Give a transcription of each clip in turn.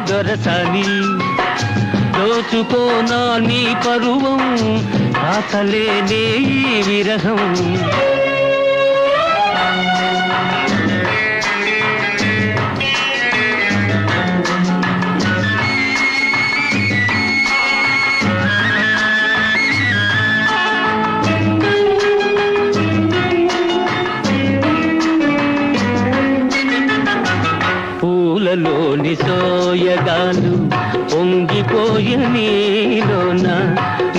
దొరసాని దోచుకోనా నీ పరువం ఆకలేనే ఈ విరహం పూలలోని సోయగాలు పొంగిపోయి నీలోన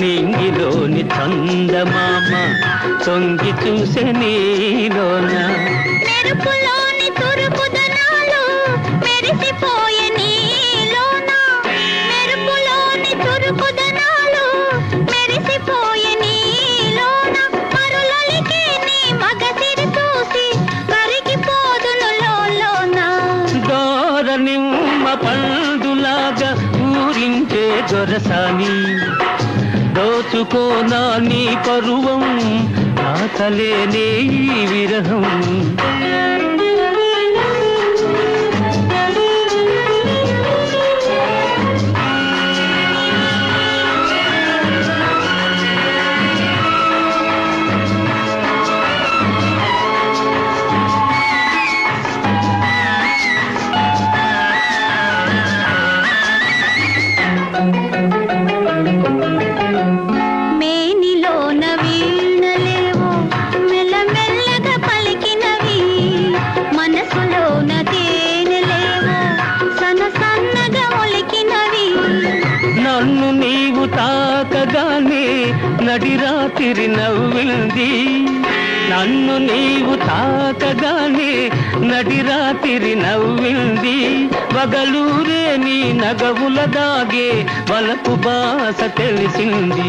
నింగిలోని చందమామ తొంగి చూసే నీలోన మెరుపులోని తురుపుదనాలు మెరిసిపోయే నీలోన మెరుపులోని తురుపుదనాలు మెరిసిపోయే నీలోన మరులలికి నీ మగసిరి చూసి కరిగిపోదును లోలోన నిమ్మ పండులాగా ఊరించే దొరసాని దోచుకోనా నీ పరువం ఆకలేనే ఈ విరహం మేనిలోన వీణలేవో మెల్లమెల్లగా పలికినవి మనసులోన తేనెలేవో సన్నగా ఒలికినవి నన్ను నీవు తాకగానే నడిరాత్రి నవ్వింది నన్ను నీవు తాకగానే నడిరాత్రి నవ్వింది వగలూరే నీ నగవుల దాగే వలపు బాస తెలిసింది